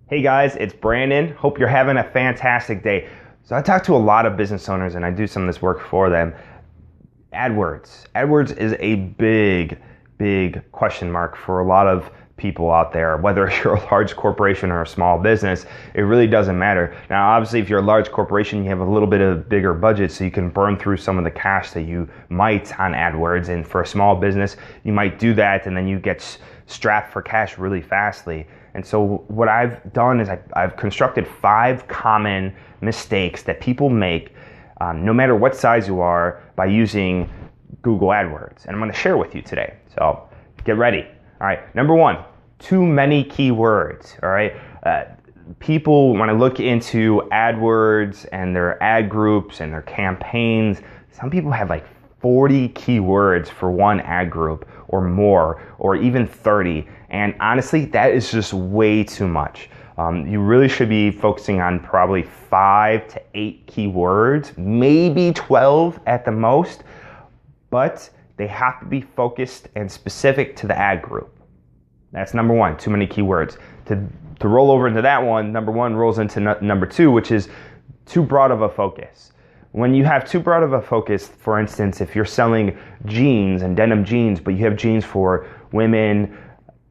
Hey guys, it's Brandon. Hope you're having a fantastic day. So I talk to a lot of business owners and I do some of this work for them. AdWords. AdWords is a big question mark for a lot of people out there. Whether you're a large corporation or a small business, it really doesn't matter. Now, obviously, if you're a large corporation, you have a little bit of bigger budget, so you can burn through some of the cash that you might on AdWords. And for a small business, you might do that and then you get strapped for cash really fastly. And so what I've done is I've constructed 5 common mistakes that people make no matter what size you are by using Google AdWords. And I'm going to share with you today. So get ready. All right. Number 1, too many keywords. All right. People, when I look into AdWords and their ad groups and their campaigns, some people have like 40 keywords for one ad group or more, or even 30. And honestly, that is just way too much. You really should be focusing on probably 5 to 8 keywords, maybe 12 at the most, but they have to be focused and specific to the ad group. That's number 1, too many keywords. To roll over into that one, number 1 rolls into number 2, which is too broad of a focus. When you have too broad of a focus, for instance, if you're selling jeans and denim jeans, but you have jeans for women,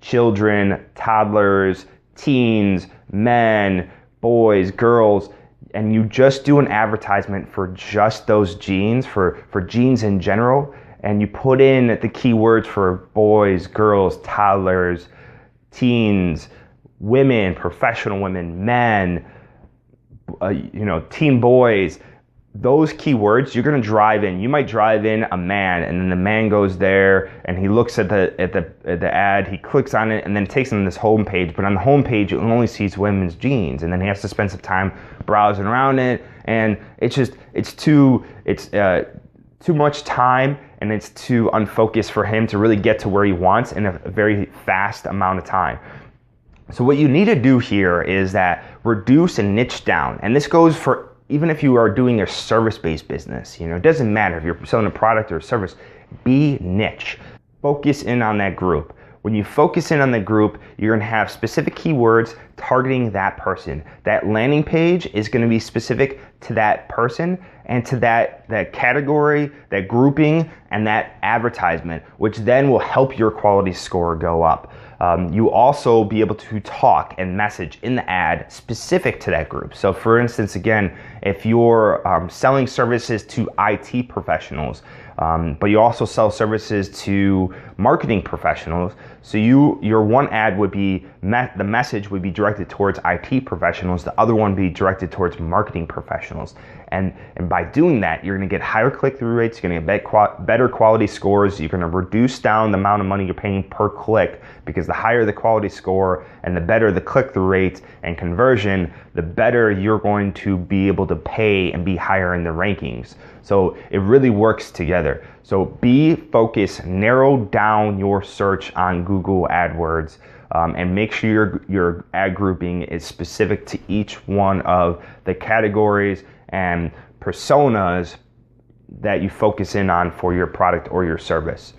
children, toddlers, teens, men, boys, girls, and you just do an advertisement for just those jeans, for jeans in general, and you put in the keywords for boys, girls, toddlers, teens, women, professional women, men, teen boys, those keywords, you're going to drive in. You might drive in a man, and then the man goes there and he looks at the ad, he clicks on it, and then takes him to this home page. But on the home page, you only sees women's jeans, and then he has to spend some time browsing around it, and it's too much time, and it's too unfocused for him to really get to where he wants in a very fast amount of time. So what you need to do here is that reduce and niche down, and this goes for even if you are doing a service-based business. It doesn't matter if you're selling a product or a service. Be niche. Focus in on that group. When you focus in on the group, you're going to have specific keywords targeting that person. That landing page is going to be specific to that person and to that category, that grouping, and that advertisement, which then will help your quality score go up. You also be able to talk and message in the ad specific to that group. So for instance, again, if you're selling services to IT professionals, but you also sell services to marketing professionals, so your one ad would be, the message would be directed towards IT professionals, the other one would be directed towards marketing professionals. And by doing that, you're going to get higher click-through rates, you're going to get better quality scores, you're going to reduce down the amount of money you're paying per click, because the higher the quality score and the better the click-through rate and conversion, the better you're going to be able to pay and be higher in the rankings. So it really works together. So be focused, narrow down your search on Google AdWords, and make sure your ad grouping is specific to each one of the categories and personas that you focus in on for your product or your service.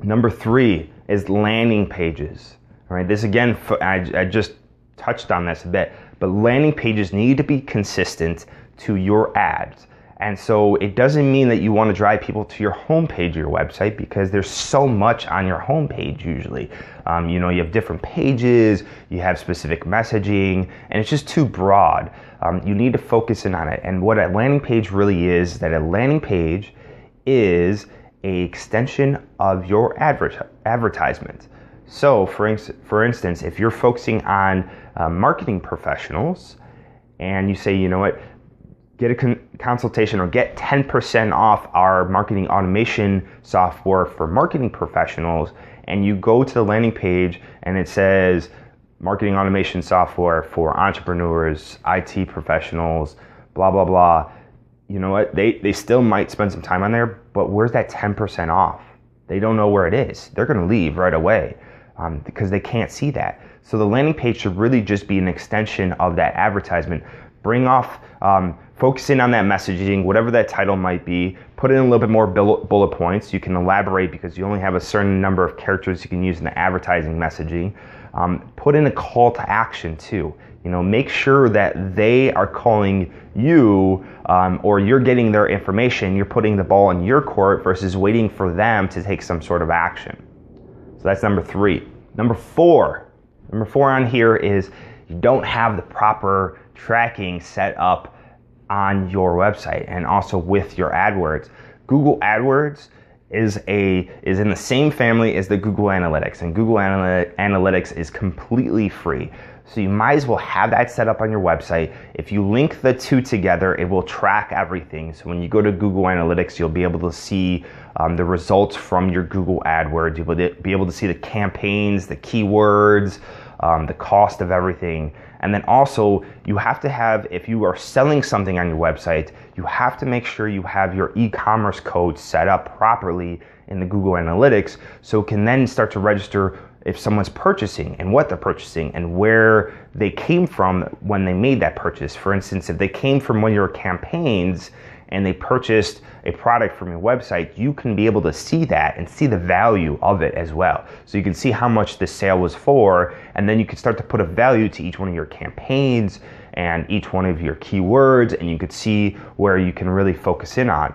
Number 3 is landing pages. All right, this again, I just touched on this a bit, but landing pages need to be consistent to your ads. And so it doesn't mean that you want to drive people to your homepage of your website, because there's so much on your homepage usually. You have different pages, you have specific messaging, and it's just too broad. You need to focus in on it. And what a landing page really is, that a landing page is an extension of your advertisement. So for instance, if you're focusing on marketing professionals and you say, get a consultation or get 10% off our marketing automation software for marketing professionals, and you go to the landing page and it says marketing automation software for entrepreneurs, IT professionals, blah, blah, blah. You know what? They still might spend some time on there, but where's that 10% off? They don't know where it is. They're going to leave right away because they can't see that. So the landing page should really just be an extension of that advertisement. bring off, focus in on that messaging, whatever that title might be, put in a little bit more bullet points. You can elaborate because you only have a certain number of characters you can use in the advertising messaging. Put in a call to action too. Make sure that they are calling you, or you're getting their information, you're putting the ball in your court versus waiting for them to take some sort of action. So that's number 3. Number four on here is you don't have the proper tracking set up on your website and also with your AdWords. Google AdWords is in the same family as the Google Analytics, and Google Analytics is completely free. So you might as well have that set up on your website. If you link the two together, it will track everything. So when you go to Google Analytics, you'll be able to see the results from your Google AdWords. You'll be able to see the campaigns, the keywords, the cost of everything. And then also, you have to have, if you are selling something on your website, you have to make sure you have your e-commerce code set up properly in the Google Analytics so it can then start to register if someone's purchasing and what they're purchasing and where they came from when they made that purchase. For instance, if they came from one of your campaigns and they purchased a product from your website, you can be able to see that and see the value of it as well. So you can see how much this sale was for, and then you can start to put a value to each one of your campaigns and each one of your keywords, and you could see where you can really focus in on.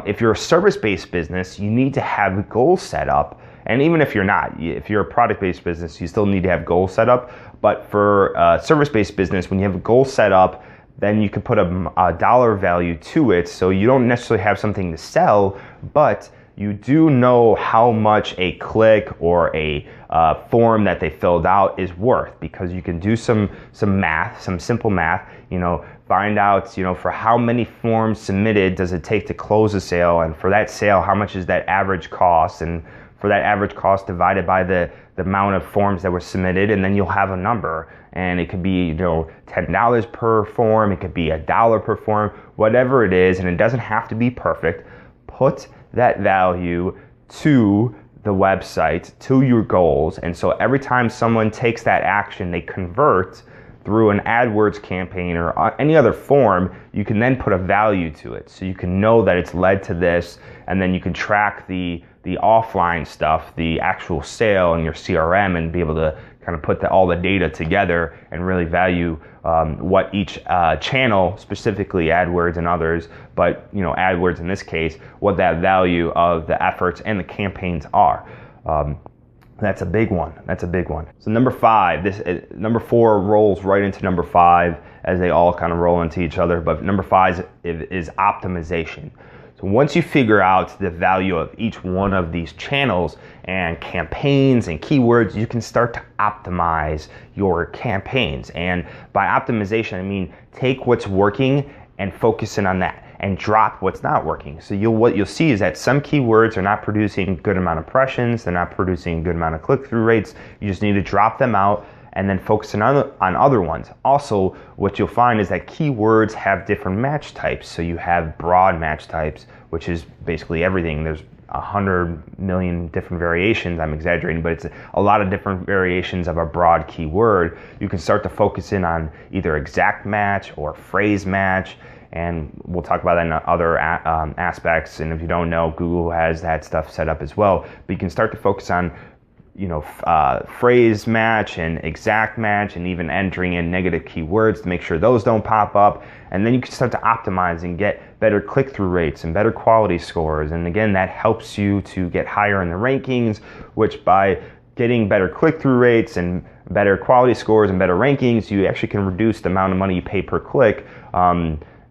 If you're a service-based business, you need to have goals set up. And even if you're not, if you're a product-based business, you still need to have goals set up. But for a service-based business, when you have a goal set up, then you can put a dollar value to it. So you don't necessarily have something to sell, but you do know how much a click or a form that they filled out is worth, because you can do some math, some simple math, find out, for how many forms submitted does it take to close a sale, and for that sale, how much is that average cost, and for that average cost divided by the amount of forms that were submitted, and then you'll have a number. And it could be, $10 per form, it could be $1 per form, whatever it is, and it doesn't have to be perfect. Put that value to the website, to your goals, and so every time someone takes that action, they convert through an AdWords campaign or any other form, you can then put a value to it. So you can know that it's led to this, and then you can track the offline stuff, the actual sale in your CRM, and be able to kind of put all the data together and really value what each channel, specifically AdWords and others, but AdWords in this case, what that value of the efforts and the campaigns are. That's a big one. So number 4 rolls right into number 5 as they all kind of roll into each other. But number 5 is optimization. So once you figure out the value of each one of these channels and campaigns and keywords, you can start to optimize your campaigns. And by optimization, I mean take what's working and focus in on that, and drop what's not working. So what you'll see is that some keywords are not producing a good amount of impressions, they're not producing a good amount of click-through rates. You just need to drop them out and then focus on other ones. Also, what you'll find is that keywords have different match types. So you have broad match types, which is basically everything. There's 100 million different variations. I'm exaggerating, but it's a lot of different variations of a broad keyword. You can start to focus in on either exact match or phrase match, and we'll talk about that in other aspects. And if you don't know, Google has that stuff set up as well. But you can start to focus on phrase match and exact match, and even entering in negative keywords to make sure those don't pop up. And then you can start to optimize and get better click-through rates and better quality scores. And again, that helps you to get higher in the rankings, which by getting better click-through rates and better quality scores and better rankings, you actually can reduce the amount of money you pay per click.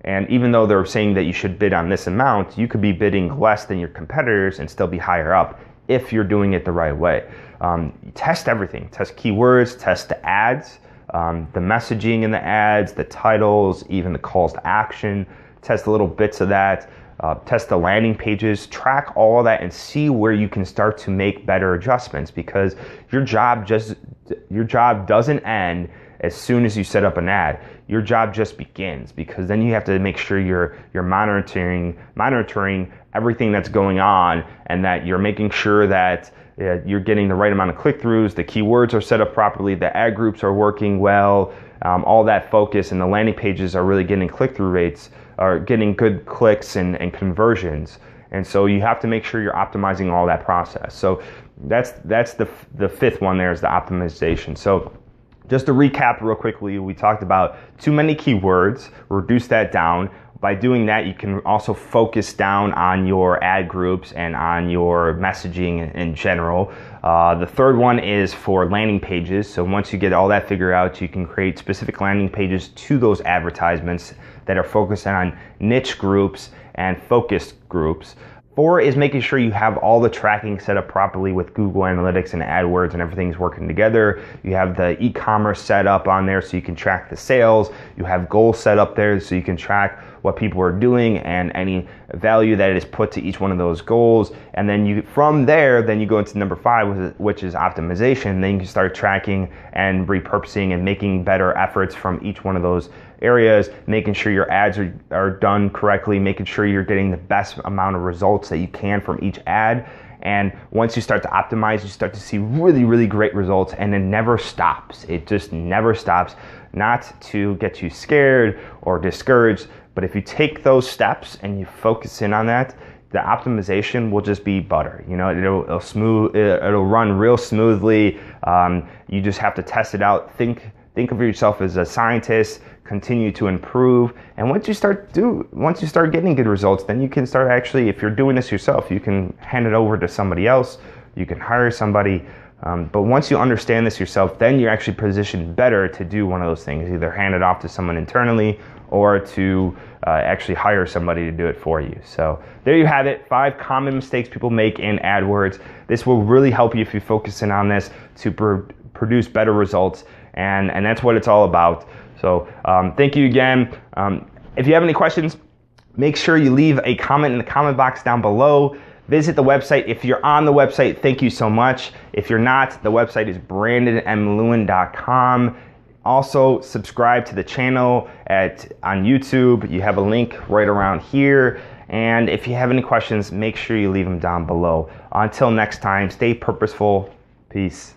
And even though they're saying that you should bid on this amount, you could be bidding less than your competitors and still be higher up if you're doing it the right way. Test everything. Test keywords, test the ads, the messaging in the ads, the titles, even the calls to action. Test little bits of that. Test the landing pages. Track all of that and see where you can start to make better adjustments, because your job doesn't end as soon as you set up an ad. Your job just begins, because then you have to make sure you're monitoring everything that's going on, and that you're making sure that you're getting the right amount of click-throughs, the keywords are set up properly, the ad groups are working well, all that focus, and the landing pages are really getting click-through rates, are getting good clicks and conversions. And so you have to make sure you're optimizing all that process. So that's the fifth one there, is the optimization. So just to recap real quickly, we talked about too many keywords, reduce that down. By doing that, you can also focus down on your ad groups and on your messaging in general. The third one is for landing pages. So once you get all that figured out, you can create specific landing pages to those advertisements that are focused on niche groups and focused groups. 4 is making sure you have all the tracking set up properly with Google Analytics and AdWords, and everything's working together. You have the e-commerce set up on there so you can track the sales. You have goals set up there so you can track what people are doing and any value that is put to each one of those goals. And then from there, you go into number 5, which is optimization. Then you can start tracking and repurposing and making better efforts from each one of those areas, making sure your ads are done correctly, making sure you're getting the best amount of results that you can from each ad. And once you start to optimize, you start to see really, really great results, and it never stops. It just never stops. Not to get you scared or discouraged, but if you take those steps and you focus in on that, the optimization will just be butter. You know, it'll run real smoothly. You just have to test it out. Think of yourself as a scientist, continue to improve, and once you start getting good results, then you can start actually, if you're doing this yourself, you can hand it over to somebody else, you can hire somebody, but once you understand this yourself, then you're actually positioned better to do one of those things, either hand it off to someone internally or to actually hire somebody to do it for you. So there you have it, 5 common mistakes people make in AdWords. This will really help you if you focus in on this to produce better results, and that's what it's all about. So thank you again. If you have any questions, make sure you leave a comment in the comment box down below. Visit the website. If you're on the website, thank you so much. If you're not, the website is brandonmlewin.com. Also, subscribe to the channel on YouTube. You have a link right around here. And if you have any questions, make sure you leave them down below. Until next time, stay purposeful. Peace.